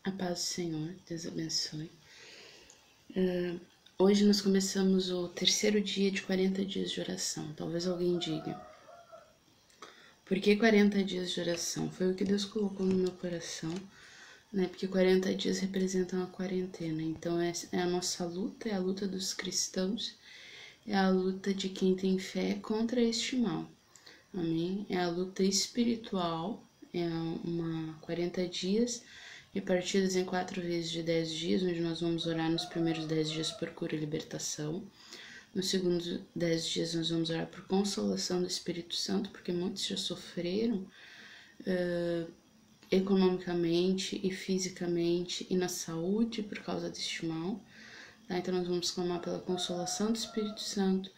A paz do Senhor, Deus abençoe. Hoje nós começamos o terceiro dia de 40 dias de oração. Talvez alguém diga, por que 40 dias de oração? Foi o que Deus colocou no meu coração, né? Porque 40 dias representam a quarentena. Então é a nossa luta, é a luta dos cristãos, é a luta de quem tem fé contra este mal. Amém? É a luta espiritual, é uma 40 dias repartidos em 4 vezes de 10 dias, onde nós vamos orar nos primeiros 10 dias por cura e libertação. Nos segundos 10 dias nós vamos orar por consolação do Espírito Santo, porque muitos já sofreram economicamente e fisicamente e na saúde por causa deste mal. Tá? Então nós vamos clamar pela consolação do Espírito Santo.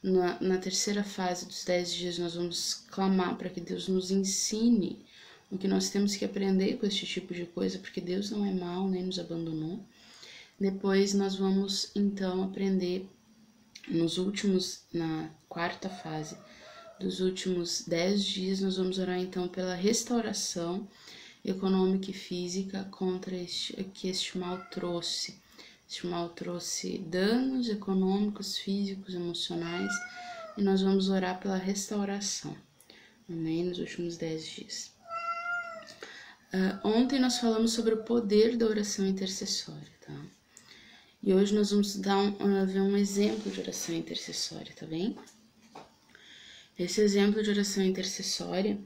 Na terceira fase dos 10 dias nós vamos clamar para que Deus nos ensine o que nós temos que aprender com este tipo de coisa, porque Deus não é mau, nem nos abandonou. Depois nós vamos então aprender na quarta fase dos últimos 10 dias, nós vamos orar então pela restauração econômica e física contra que este mal trouxe. Este mal trouxe danos econômicos, físicos, emocionais, e nós vamos orar pela restauração, amém? Nos últimos 10 dias. Ontem nós falamos sobre o poder da oração intercessória, tá? E hoje nós vamos ver um exemplo de oração intercessória, tá bem? Esse exemplo de oração intercessória,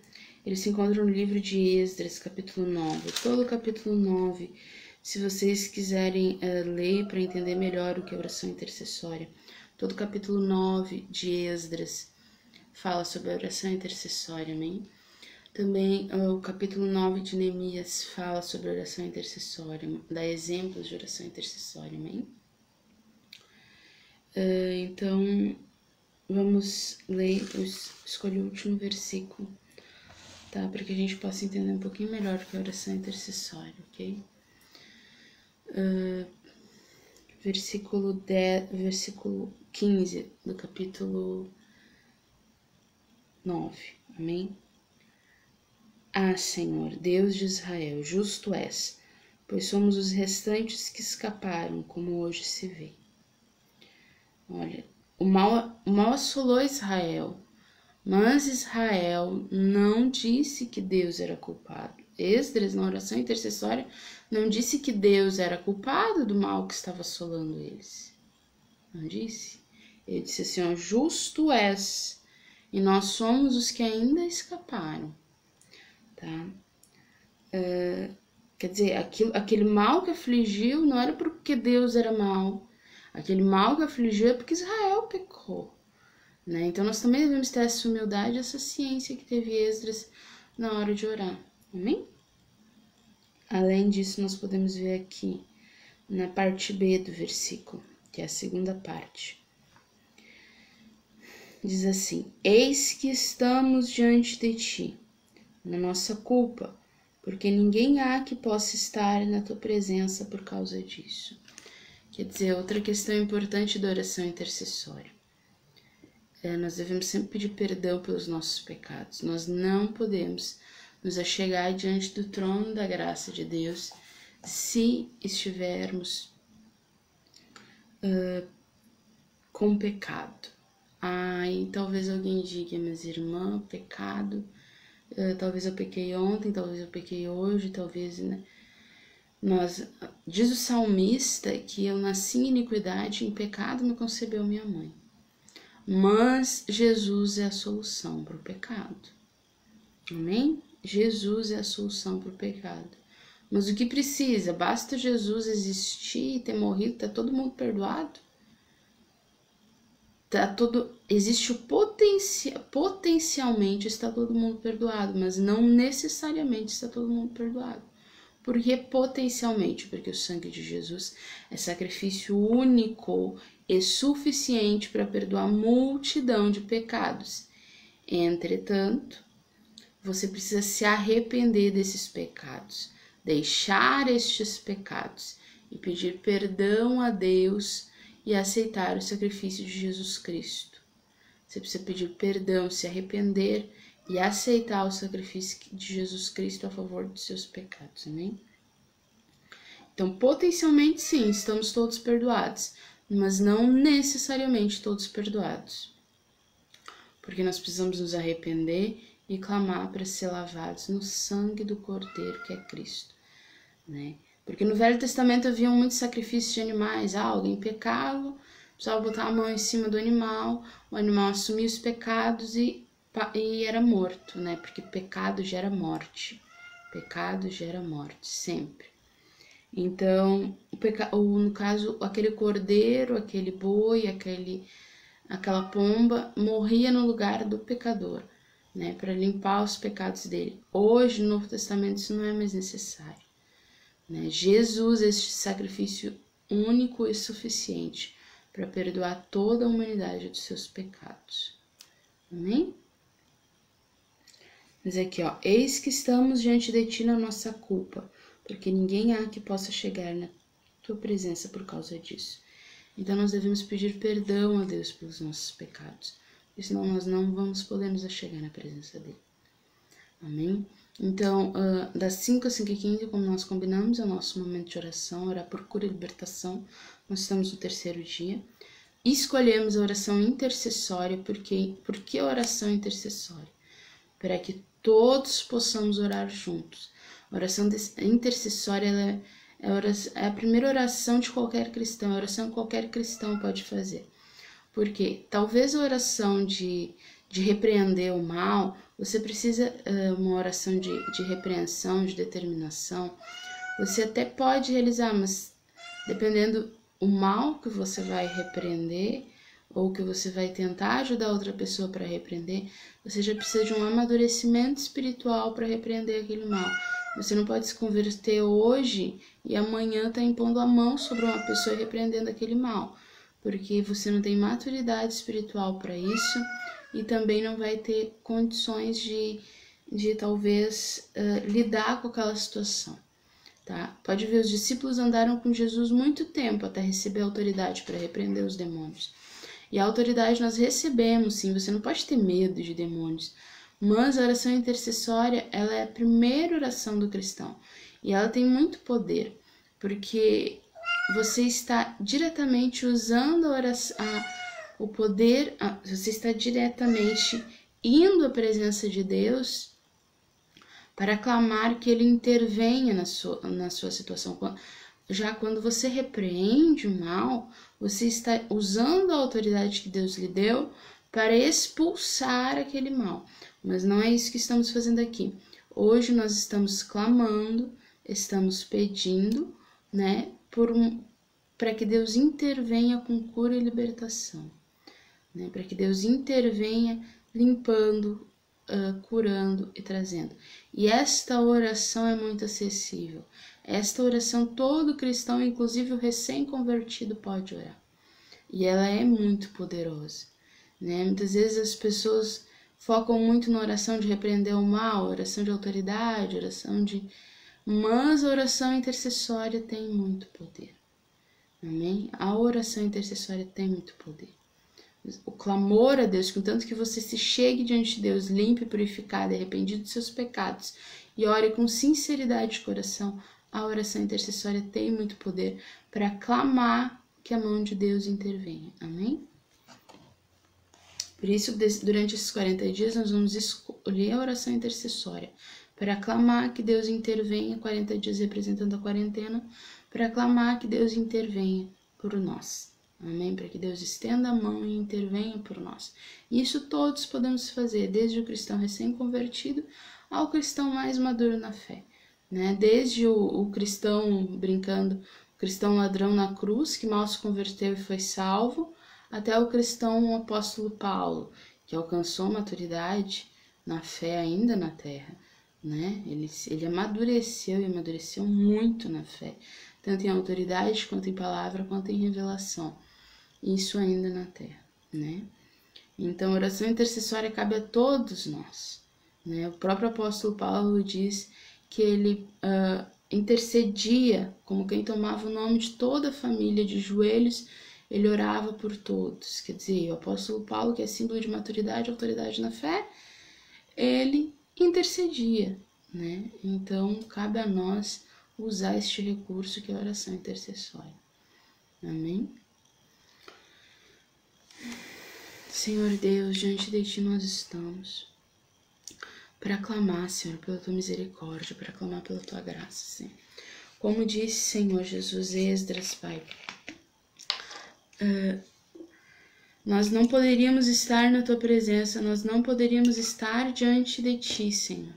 ele se encontra no livro de Esdras, capítulo 9. Todo o capítulo 9, se vocês quiserem ler para entender melhor o que é oração intercessória, todo o capítulo 9 de Esdras fala sobre a oração intercessória, amém? Também o capítulo 9 de Neemias fala sobre oração intercessória, dá exemplos de oração intercessória, amém? Então, vamos ler, eu escolhi o último versículo, tá? Para que a gente possa entender um pouquinho melhor o que é oração intercessória, ok? Versículo 15 do capítulo 9, amém? Ah, Senhor, Deus de Israel, justo és, pois somos os restantes que escaparam, como hoje se vê. Olha, o mal assolou Israel, mas Israel não disse que Deus era culpado. Esdras, na oração intercessória, não disse que Deus era culpado do mal que estava assolando eles. Não disse. Ele disse assim, ó, justo és, e nós somos os que ainda escaparam. Tá? Quer dizer, aquele mal que afligiu não era porque Deus era mau. Aquele mal que afligiu é porque Israel pecou. Né? Então nós também devemos ter essa humildade, essa ciência que teve Esdras na hora de orar. Amém? Além disso, nós podemos ver aqui na parte B do versículo, que é a segunda parte. Diz assim, eis que estamos diante de ti, na nossa culpa, porque ninguém há que possa estar na tua presença por causa disso. Quer dizer, outra questão importante da oração intercessória. Nós devemos sempre pedir perdão pelos nossos pecados. Nós não podemos nos achegar diante do trono da graça de Deus se estivermos com pecado. E talvez alguém diga, mas irmã, pecado, talvez eu pequei ontem, talvez eu pequei hoje, talvez, né? Diz o salmista que eu nasci em iniquidade, em pecado me concebeu minha mãe. Mas Jesus é a solução para o pecado. Amém? Jesus é a solução para o pecado. Mas o que precisa? Basta Jesus existir e ter morrido, tá todo mundo perdoado? Existe o potencialmente está todo mundo perdoado, mas não necessariamente está todo mundo perdoado. Por que potencialmente? Porque o sangue de Jesus é sacrifício único e suficiente para perdoar multidão de pecados. Entretanto, você precisa se arrepender desses pecados, deixar estes pecados e pedir perdão a Deus e aceitar o sacrifício de Jesus Cristo. Você precisa pedir perdão, se arrepender e aceitar o sacrifício de Jesus Cristo a favor dos seus pecados, amém? Então, potencialmente sim, estamos todos perdoados, mas não necessariamente todos perdoados. Porque nós precisamos nos arrepender e clamar para ser lavados no sangue do Cordeiro, que é Cristo, né? Porque no Velho Testamento havia muitos sacrifícios de animais. Alguém pecava, precisava botar a mão em cima do animal, o animal assumia os pecados e era morto, né? Porque pecado gera morte. Pecado gera morte, sempre. Então, no caso, aquele cordeiro, aquele boi, aquela pomba morria no lugar do pecador, né? Para limpar os pecados dele. Hoje, no Novo Testamento, isso não é mais necessário, né? Jesus, este sacrifício único e suficiente para perdoar toda a humanidade dos seus pecados. Amém? Mas aqui, ó, eis que estamos diante de ti na nossa culpa, porque ninguém há que possa chegar na tua presença por causa disso. Então nós devemos pedir perdão a Deus pelos nossos pecados, porque senão nós não vamos poder nos achegar na presença dele. Amém? Então, das 5 às 5h15, como nós combinamos, é o nosso momento de oração, orar por cura e libertação. Nós estamos no 3º dia. Escolhemos a oração intercessória, por que a oração intercessória? Para que todos possamos orar juntos. A oração intercessória é a primeira oração de qualquer cristão, a oração que qualquer cristão pode fazer. Porque talvez a oração de repreender o mal, você precisa uma oração de repreensão, de determinação. Você até pode realizar, mas dependendo o mal que você vai repreender, ou que você vai tentar ajudar outra pessoa para repreender, você já precisa de um amadurecimento espiritual para repreender aquele mal. Você não pode se converter hoje e amanhã tá impondo a mão sobre uma pessoa e repreendendo aquele mal, porque você não tem maturidade espiritual para isso e também não vai ter condições de talvez lidar com aquela situação. Tá? Pode ver, os discípulos andaram com Jesus muito tempo até receber autoridade para repreender os demônios. E a autoridade nós recebemos, sim, você não pode ter medo de demônios. Mas a oração intercessória, ela é a primeira oração do cristão. E ela tem muito poder, porque você está diretamente usando a oração, o poder, você está diretamente indo à presença de Deus para clamar que Ele intervenha na sua situação. Já quando você repreende o mal, você está usando a autoridade que Deus lhe deu para expulsar aquele mal. Mas não é isso que estamos fazendo aqui. Hoje nós estamos clamando, estamos pedindo, né, para que Deus intervenha com cura e libertação, né, para que Deus intervenha limpando, curando e trazendo. E esta oração é muito acessível. Esta oração todo cristão, inclusive o recém-convertido, pode orar. E ela é muito poderosa, né? Muitas vezes as pessoas focam muito na oração de repreender o mal, oração de autoridade, mas a oração intercessória tem muito poder. Amém? A oração intercessória tem muito poder. O clamor a Deus, contanto que você se chegue diante de Deus limpo e purificado, arrependido dos seus pecados e ore com sinceridade de coração, a oração intercessória tem muito poder para clamar que a mão de Deus intervenha. Amém? Por isso, durante esses 40 dias, nós vamos escolher a oração intercessória para clamar que Deus intervenha, 40 dias representando a quarentena, para clamar que Deus intervenha por nós. Amém? Para que Deus estenda a mão e intervenha por nós. Isso todos podemos fazer, desde o cristão recém-convertido ao cristão mais maduro na fé, né? Desde o cristão brincando, o cristão ladrão na cruz, que mal se converteu e foi salvo, até o cristão apóstolo Paulo, que alcançou maturidade na fé ainda na terra, né? Ele amadureceu e amadureceu muito na fé, tanto em autoridade, quanto em palavra, quanto em revelação. Isso ainda na terra, né? Então, a oração intercessória cabe a todos nós, né? O próprio apóstolo Paulo diz que ele intercedia, como quem tomava o nome de toda a família de joelhos, ele orava por todos. Quer dizer, o apóstolo Paulo, que é símbolo de maturidade e autoridade na fé, ele intercedia, né? Então, cabe a nós usar este recurso que é a oração intercessória. Amém? Senhor Deus, diante de Ti nós estamos para clamar, Senhor, pela Tua misericórdia, para clamar pela Tua graça, Senhor. Como disse, Senhor Jesus, Esdras, Pai, nós não poderíamos estar na Tua presença, nós não poderíamos estar diante de Ti, Senhor,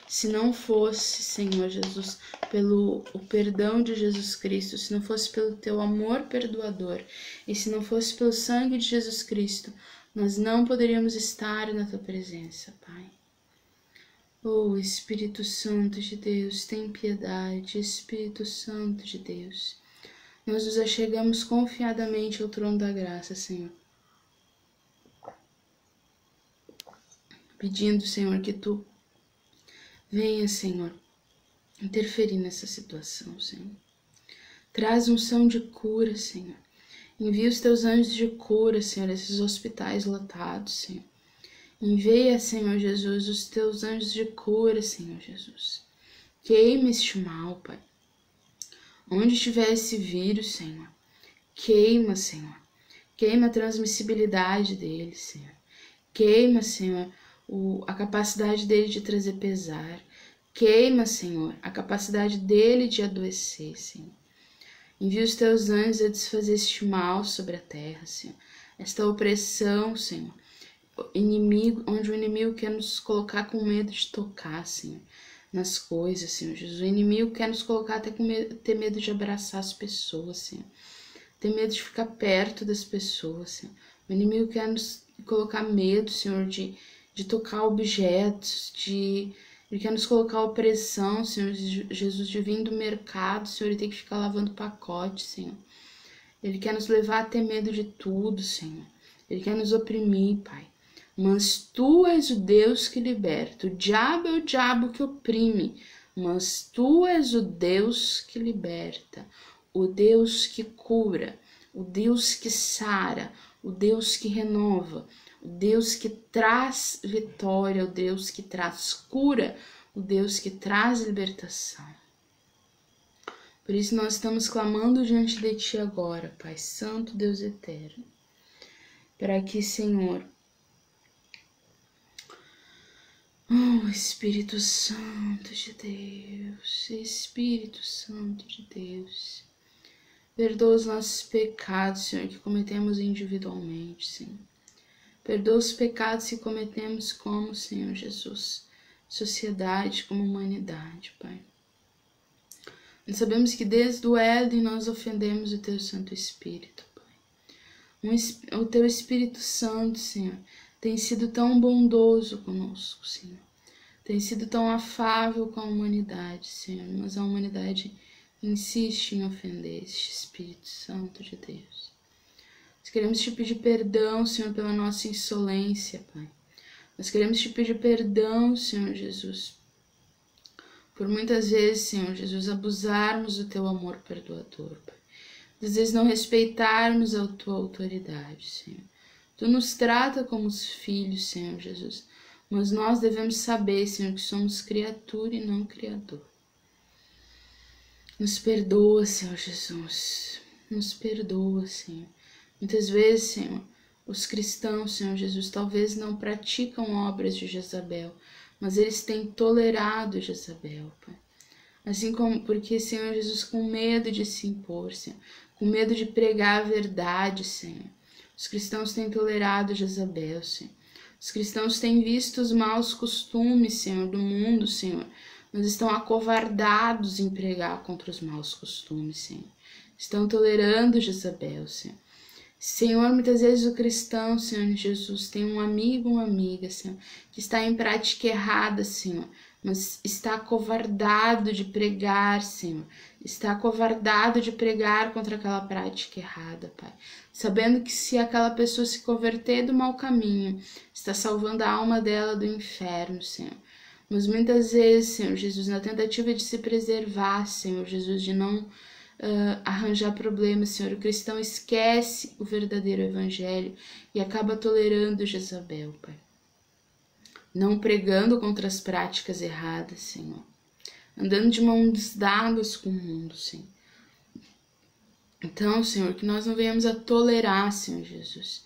se não fosse, Senhor Jesus, pelo o perdão de Jesus Cristo, se não fosse pelo Teu amor perdoador, e se não fosse pelo sangue de Jesus Cristo, nós não poderíamos estar na Tua presença, Pai. Oh, Espírito Santo de Deus, tem piedade, Espírito Santo de Deus. Nós nos achegamos confiadamente ao trono da graça, Senhor. Pedindo, Senhor, que Tu venha, Senhor, interferir nessa situação, Senhor. Traz unção de cura, Senhor. Envia os Teus anjos de cura, Senhor, esses hospitais lotados, Senhor. Envia, Senhor Jesus, os Teus anjos de cura, Senhor Jesus. Queima este mal, Pai. Onde estiver esse vírus, Senhor, queima, Senhor. Queima a transmissibilidade dele, Senhor. Queima, Senhor, a capacidade dele de trazer pesar. Queima, Senhor, a capacidade dele de adoecer, Senhor. Envia os Teus anjos a desfazer este mal sobre a terra, Senhor. Esta opressão, Senhor. Inimigo, onde o inimigo quer nos colocar com medo de tocar, Senhor, nas coisas, Senhor Jesus. O inimigo quer nos colocar até com medo, ter medo de abraçar as pessoas, Senhor. Ter medo de ficar perto das pessoas, Senhor. O inimigo quer nos colocar medo, Senhor, de tocar objetos, ele quer nos colocar opressão, Senhor Jesus, de vir do mercado, Senhor, e ter que ficar lavando pacote, Senhor. Ele quer nos levar a ter medo de tudo, Senhor. Ele quer nos oprimir, Pai. Mas Tu és o Deus que liberta. O diabo é o diabo que oprime, mas Tu és o Deus que liberta, o Deus que cura, o Deus que sara, o Deus que renova, o Deus que traz vitória, o Deus que traz cura, o Deus que traz libertação. Por isso nós estamos clamando diante de Ti agora, Pai Santo, Deus eterno, para que, Senhor, oh, Espírito Santo de Deus, Espírito Santo de Deus, perdoa os nossos pecados, Senhor, que cometemos individualmente, Senhor. Perdoa os pecados que cometemos como, Senhor Jesus, sociedade, como humanidade, Pai. Nós sabemos que desde o Éden nós ofendemos o Teu Santo Espírito, Pai. O Teu Espírito Santo, Senhor, tem sido tão bondoso conosco, Senhor. Tem sido tão afável com a humanidade, Senhor. Mas a humanidade insiste em ofender este Espírito Santo de Deus. Nós queremos Te pedir perdão, Senhor, pela nossa insolência, Pai. Nós queremos Te pedir perdão, Senhor Jesus, por muitas vezes, Senhor Jesus, abusarmos do Teu amor perdoador, Pai. Às vezes não respeitarmos a Tua autoridade, Senhor. Tu nos trata como os filhos, Senhor Jesus, mas nós devemos saber, Senhor, que somos criatura e não criador. Nos perdoa, Senhor Jesus, nos perdoa, Senhor. Muitas vezes, Senhor, os cristãos, Senhor Jesus, talvez não praticam obras de Jezabel, mas eles têm tolerado Jezabel, Pai. Assim como, porque, Senhor Jesus, com medo de se impor, Senhor, com medo de pregar a verdade, Senhor, os cristãos têm tolerado Jezabel, Senhor. Os cristãos têm visto os maus costumes, Senhor, do mundo, Senhor, mas estão acovardados em pregar contra os maus costumes, Senhor. Estão tolerando Jezabel, Senhor. Senhor, muitas vezes o cristão, Senhor Jesus, tem um amigo, uma amiga, Senhor, que está em prática errada, Senhor, mas está acovardado de pregar, Senhor. Está acovardado de pregar contra aquela prática errada, Pai. Sabendo que se aquela pessoa se converter do mau caminho, está salvando a alma dela do inferno, Senhor. Mas muitas vezes, Senhor Jesus, na tentativa de se preservar, Senhor Jesus, de não arranjar problemas, Senhor, o cristão esquece o verdadeiro evangelho e acaba tolerando Jezabel, Pai. Não pregando contra as práticas erradas, Senhor, andando de mãos dadas com o mundo, Senhor. Então, Senhor, que nós não venhamos a tolerar, Senhor Jesus,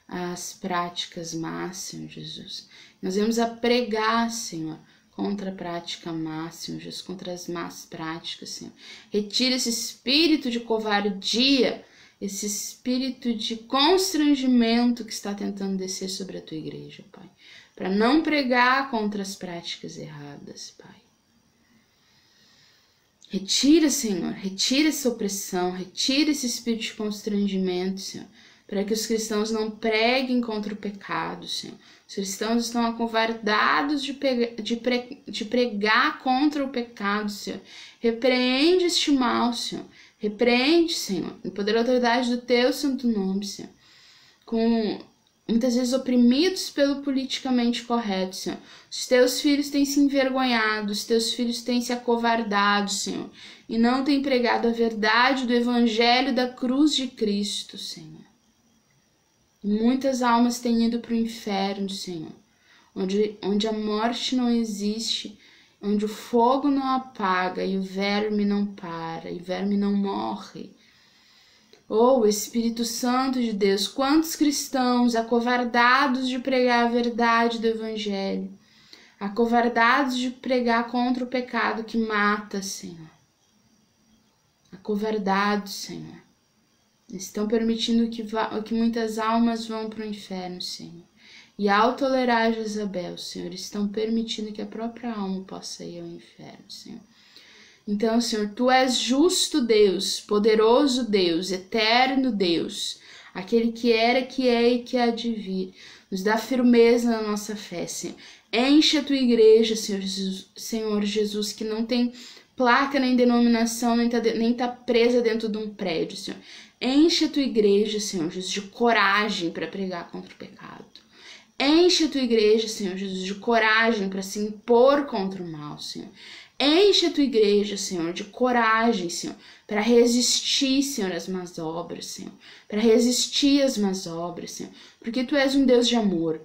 as práticas más, Senhor Jesus. Nós venhamos a pregar, Senhor, contra a prática má, Senhor Jesus, contra as más práticas, Senhor. Retira esse espírito de covardia, esse espírito de constrangimento que está tentando descer sobre a tua igreja, Pai, para não pregar contra as práticas erradas, Pai. Retira, Senhor, retira essa opressão, retira esse espírito de constrangimento, Senhor, para que os cristãos não preguem contra o pecado, Senhor. Os cristãos estão acovardados de pregar contra o pecado, Senhor. Repreende este mal, Senhor. Repreende, Senhor, no poder e autoridade do teu santo nome, Senhor. Muitas vezes oprimidos pelo politicamente correto, Senhor. Os teus filhos têm se envergonhado, os teus filhos têm se acovardado, Senhor, e não têm pregado a verdade do evangelho da cruz de Cristo, Senhor. E muitas almas têm ido para o inferno, Senhor, onde a morte não existe, onde o fogo não apaga e o verme não para, e o verme não morre. Oh, Espírito Santo de Deus, quantos cristãos acovardados de pregar a verdade do Evangelho, acovardados de pregar contra o pecado que mata, Senhor. Acovardados, Senhor. Estão permitindo que muitas almas vão para o inferno, Senhor. E ao tolerar Jezabel, Senhor, estão permitindo que a própria alma possa ir ao inferno, Senhor. Então, Senhor, Tu és justo Deus, poderoso Deus, eterno Deus, aquele que era, que é e que há de vir. Nos dá firmeza na nossa fé, Senhor. Enche a Tua igreja, Senhor Jesus, que não tem placa nem denominação, nem tá presa dentro de um prédio, Senhor. Enche a Tua igreja, Senhor Jesus, de coragem para pregar contra o pecado. Enche a Tua igreja, Senhor Jesus, de coragem para se impor contra o mal, Senhor. Enche a Tua igreja, Senhor, de coragem, Senhor, para resistir, Senhor, às más obras, Senhor. Para resistir às más obras, Senhor. Porque Tu és um Deus de amor.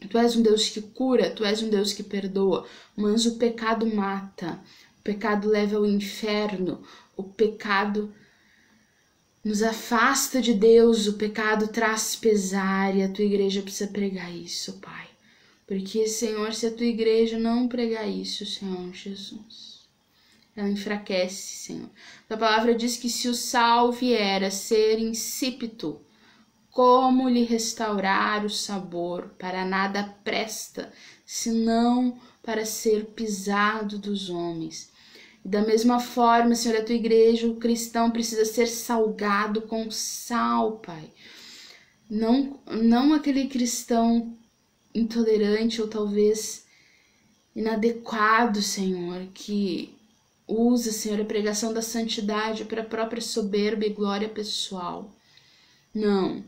Tu és um Deus que cura, Tu és um Deus que perdoa. Mas o pecado mata. O pecado leva ao inferno. O pecado nos afasta de Deus. O pecado traz pesar. E a Tua igreja precisa pregar isso, Pai. Porque, Senhor, se a Tua igreja não pregar isso, Senhor Jesus, ela enfraquece, Senhor. A palavra diz que se o sal vier a ser insípido, como lhe restaurar o sabor? Para nada presta, senão para ser pisado dos homens. E da mesma forma, Senhor, a Tua igreja, o cristão precisa ser salgado com sal, Pai. Não aquele cristão intolerante ou talvez inadequado, Senhor, que usa, Senhor, a pregação da santidade para a própria soberba e glória pessoal. Não,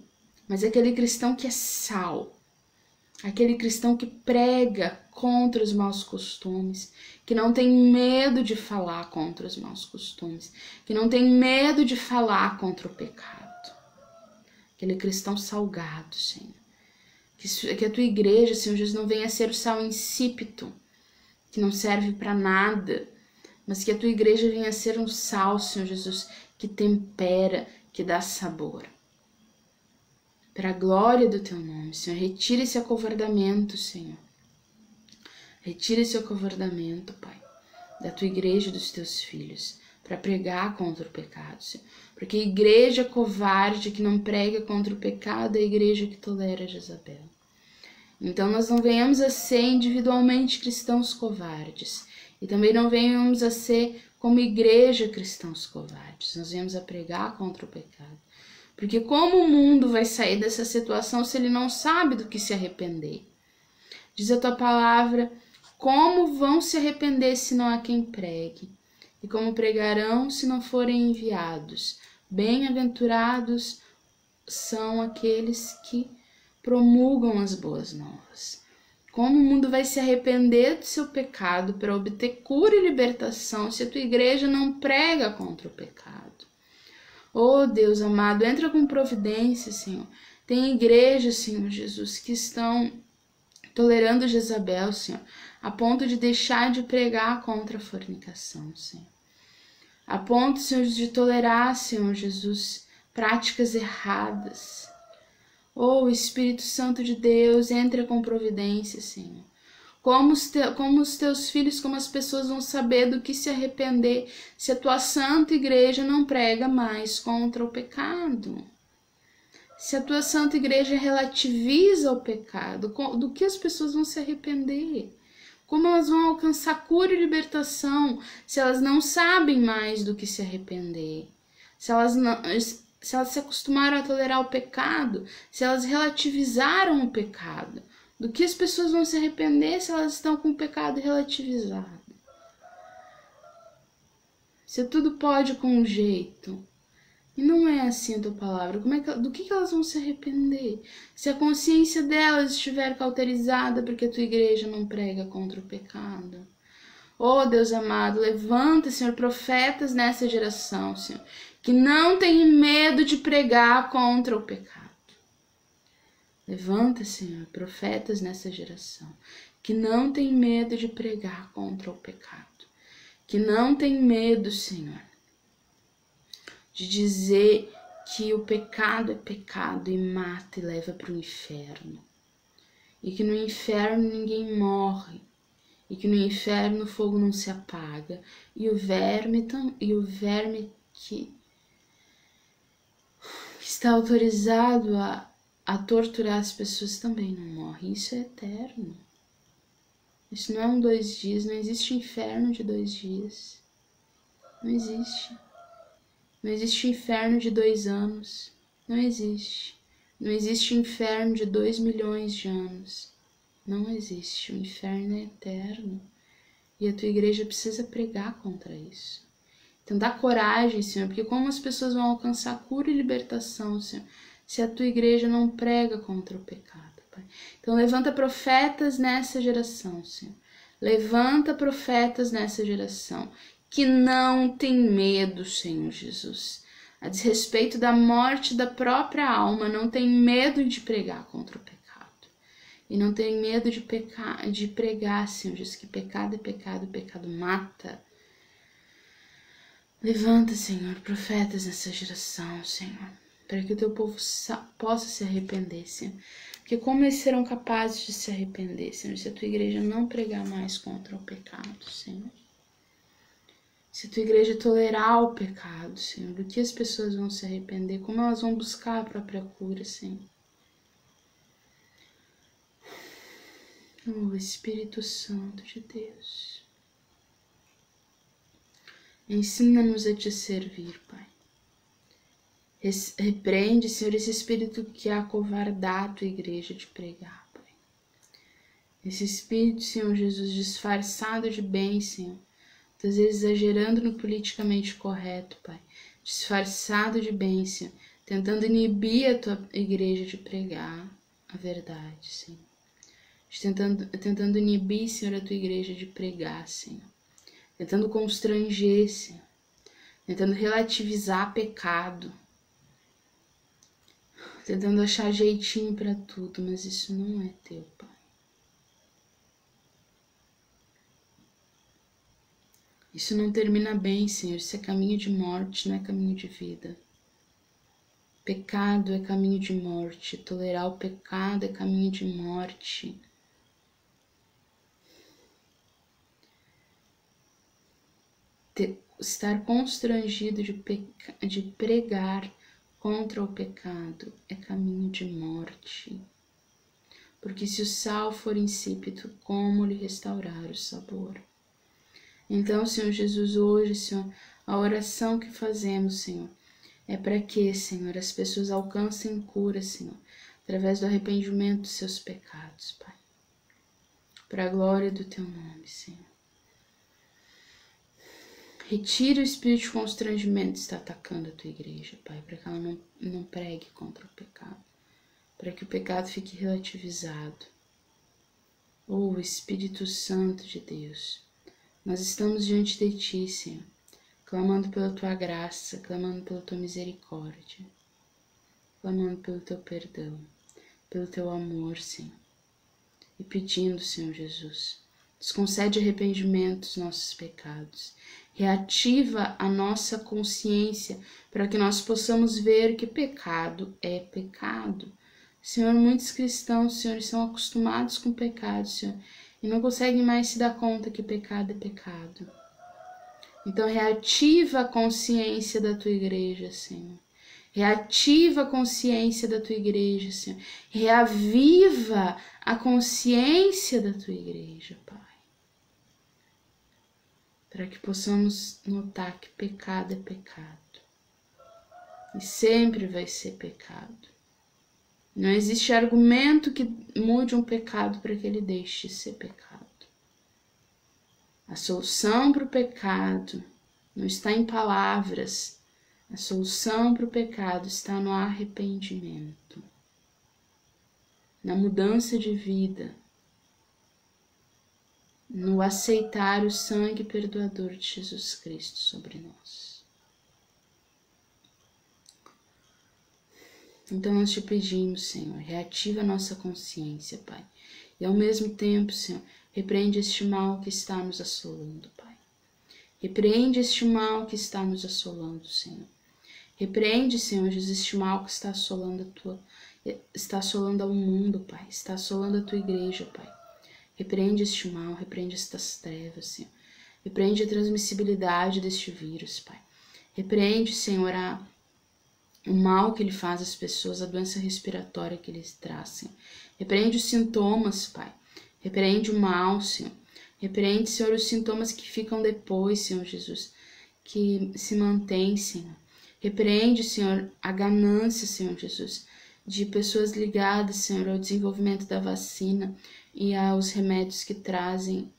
mas aquele cristão que é sal, aquele cristão que prega contra os maus costumes, que não tem medo de falar contra os maus costumes, que não tem medo de falar contra o pecado. Aquele cristão salgado, Senhor. Que a Tua igreja, Senhor Jesus, não venha a ser o sal insípido, que não serve para nada, mas que a Tua igreja venha a ser um sal, Senhor Jesus, que tempera, que dá sabor. Para a glória do Teu nome, Senhor, retira esse acovardamento, Senhor. Retira esse acovardamento, Pai, da Tua igreja e dos Teus filhos, para pregar contra o pecado, Senhor. Porque a igreja covarde que não prega contra o pecado é a igreja que tolera Jezabel. Então nós não venhamos a ser individualmente cristãos covardes. E também não venhamos a ser como igreja cristãos covardes. Nós venhamos a pregar contra o pecado. Porque como o mundo vai sair dessa situação se ele não sabe do que se arrepender? Diz a Tua palavra, como vão se arrepender se não há quem pregue? E como pregarão se não forem enviados? Bem-aventurados são aqueles que promulgam as boas novas. Como o mundo vai se arrepender do seu pecado para obter cura e libertação se a Tua igreja não prega contra o pecado? Oh, Deus amado, entra com providência, Senhor. Tem igrejas, Senhor Jesus, que estão tolerando Jezabel, Senhor. a ponto de deixar de pregar contra a fornicação, Senhor. A ponto, Senhor, de tolerar, Senhor Jesus, práticas erradas. Oh, Espírito Santo de Deus, entra com providência, Senhor. Como os teus filhos, como as pessoas vão saber do que se arrepender se a tua santa igreja não prega mais contra o pecado? Se a tua santa igreja relativiza o pecado, do que as pessoas vão se arrepender? Como elas vão alcançar cura e libertação se elas não sabem mais do que se arrepender? Se elas se acostumaram a tolerar o pecado, se elas relativizaram o pecado, do que as pessoas vão se arrepender se elas estão com o pecado relativizado? Se tudo pode com um jeito, e não é assim a tua palavra, do que elas vão se arrepender? Se a consciência delas estiver cauterizada porque a tua igreja não prega contra o pecado. Oh, Deus amado, levanta, Senhor, profetas nessa geração, Senhor, que não têm medo de pregar contra o pecado. Levanta, Senhor, profetas nessa geração, que não têm medo de pregar contra o pecado. Que não têm medo, Senhor, de dizer que o pecado é pecado e mata e leva para o inferno. E que no inferno ninguém morre. E que no inferno o fogo não se apaga. E o verme que está autorizado a torturar as pessoas também não morre. Isso é eterno. Isso não é 2 dias. Não existe inferno de 2 dias. Não existe. Não existe inferno de 2 anos. Não existe. Não existe inferno de 2 milhões de anos. Não existe. O inferno é eterno. E a tua igreja precisa pregar contra isso. Então dá coragem, Senhor, porque como as pessoas vão alcançar cura e libertação, Senhor, se a tua igreja não prega contra o pecado, Pai. Então levanta profetas nessa geração, Senhor. Levanta profetas nessa geração que não tem medo, Senhor Jesus. A desrespeito da morte da própria alma, não tem medo de pregar contra o pecado. E não tem medo de pregar, Senhor Jesus, que pecado é pecado, o pecado mata. Levanta, Senhor, profetas nessa geração, Senhor, para que o teu povo possa se arrepender, Senhor. Porque como eles serão capazes de se arrepender, Senhor, se a tua igreja não pregar mais contra o pecado, Senhor? Se a tua igreja tolerar o pecado, Senhor, do que as pessoas vão se arrepender? Como elas vão buscar a própria cura, Senhor? Oh, Espírito Santo de Deus, ensina-nos a te servir, Pai. Repreende, Senhor, esse espírito que quer acovardar a tua igreja de pregar, Pai. Esse espírito, Senhor Jesus, disfarçado de bem, Senhor, às vezes exagerando no politicamente correto, Pai. Disfarçado de bem, Senhor, tentando inibir a tua igreja de pregar a verdade, Senhor. Tentando inibir, Senhor, a tua igreja de pregar, Senhor. Tentando constranger, Senhor. Tentando relativizar pecado. Tentando achar jeitinho para tudo, mas isso não é teu, Pai. Isso não termina bem, Senhor. Isso é caminho de morte, não é caminho de vida. Pecado é caminho de morte. Tolerar o pecado é caminho de morte. Estar constrangido de pregar contra o pecado é caminho de morte. Porque se o sal for insípido, como lhe restaurar o sabor? Então, Senhor Jesus, hoje, Senhor, a oração que fazemos, Senhor, é para que, Senhor, as pessoas alcancem cura, Senhor, através do arrependimento dos seus pecados, Pai. Para a glória do teu nome, Senhor. Retira o espírito de constrangimento que está atacando a tua igreja, Pai, para que ela não pregue contra o pecado, para que o pecado fique relativizado. Oh, Espírito Santo de Deus, nós estamos diante de ti, Senhor, clamando pela tua graça, clamando pela tua misericórdia, clamando pelo teu perdão, pelo teu amor, Senhor, e pedindo, Senhor Jesus, nos concede arrependimento dos nossos pecados, reativa a nossa consciência para que nós possamos ver que pecado é pecado. Senhor, muitos cristãos, Senhor, estão acostumados com pecado, Senhor, e não conseguem mais se dar conta que pecado é pecado. Então, reativa a consciência da tua igreja, Senhor. Reativa a consciência da tua igreja, Senhor. Reaviva a consciência da tua igreja, Pai. Para que possamos notar que pecado é pecado. E sempre vai ser pecado. Não existe argumento que mude um pecado para que ele deixe de ser pecado. A solução para o pecado não está em palavras. A solução para o pecado está no arrependimento, na mudança de vida, no aceitar o sangue perdoador de Jesus Cristo sobre nós. Então nós te pedimos, Senhor, reativa a nossa consciência, Pai. E ao mesmo tempo, Senhor, repreende este mal que está nos assolando, Pai. Repreende este mal que está nos assolando, Senhor. Repreende, Senhor Jesus, este mal que está assolando ao mundo, Pai. Está assolando a tua igreja, Pai. Repreende este mal, repreende estas trevas, Senhor. Repreende a transmissibilidade deste vírus, Pai. Repreende, Senhor, o mal que ele faz às pessoas, a doença respiratória que ele traz, Senhor. Repreende os sintomas, Pai. Repreende o mal, Senhor. Repreende, Senhor, os sintomas que ficam depois, Senhor Jesus, que se mantém, Senhor. Repreende, Senhor, a ganância, Senhor Jesus, de pessoas ligadas, Senhor, ao desenvolvimento da vacina e aos remédios que trazem,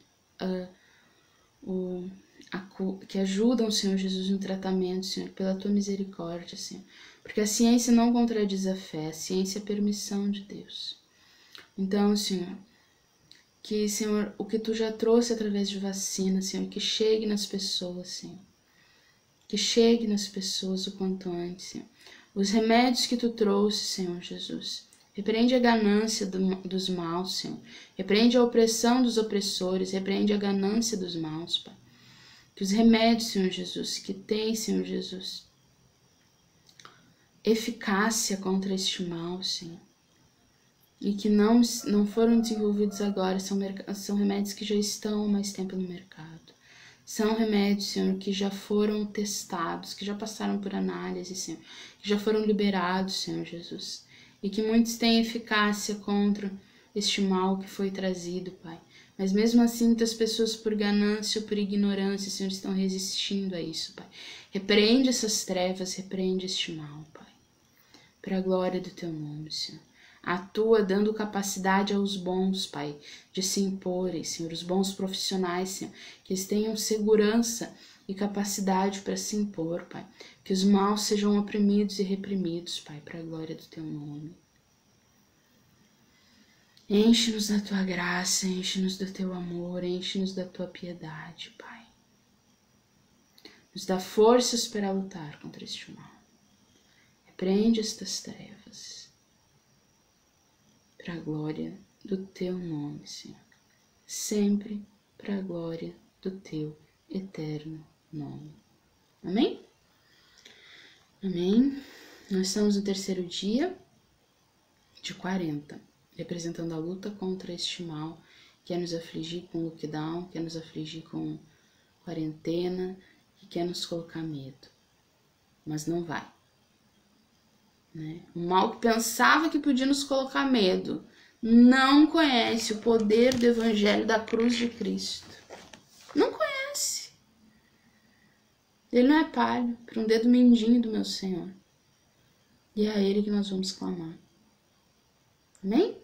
que ajudam, Senhor Jesus, no tratamento, Senhor, pela tua misericórdia, Senhor. Porque a ciência não contradiz a fé, a ciência é a permissão de Deus. Então, Senhor, que, Senhor, o que tu já trouxe através de vacina, Senhor, que chegue nas pessoas, Senhor. Que chegue nas pessoas o quanto antes, Senhor. Os remédios que tu trouxe, Senhor Jesus. Repreende a ganância dos maus, Senhor. Repreende a opressão dos opressores. Repreende a ganância dos maus, Pai. Que os remédios, Senhor Jesus, que tem, Senhor Jesus, eficácia contra este mal, Senhor. E que não foram desenvolvidos agora, são remédios que já estão há mais tempo no mercado. São remédios, Senhor, que já foram testados, que já passaram por análise, Senhor, que já foram liberados, Senhor Jesus. E que muitos têm eficácia contra este mal que foi trazido, Pai. Mas mesmo assim, muitas pessoas por ganância ou por ignorância, Senhor, estão resistindo a isso, Pai. Repreende essas trevas, repreende este mal, Pai. Para a glória do teu nome, Senhor. Atua dando capacidade aos bons, Pai, de se imporem, Senhor, os bons profissionais, Senhor, que eles tenham segurança e capacidade para se impor, Pai. Que os maus sejam oprimidos e reprimidos, Pai, para a glória do teu nome. Enche-nos da tua graça, enche-nos do teu amor, enche-nos da tua piedade, Pai. Nos dá forças para lutar contra este mal. Repreende estas trevas. Para a glória do teu nome, Senhor. Sempre para a glória do teu eterno nome. Amém? Amém. Nós estamos no terceiro dia de 40, representando a luta contra este mal, que quer nos afligir com lockdown, quer nos afligir com quarentena, que quer nos colocar medo. Mas não vai. Né? O mal que pensava que podia nos colocar medo não conhece o poder do evangelho da cruz de Cristo. Não conhece. Ele não é palho para um dedo mindinho do meu Senhor. E é a ele que nós vamos clamar. Amém?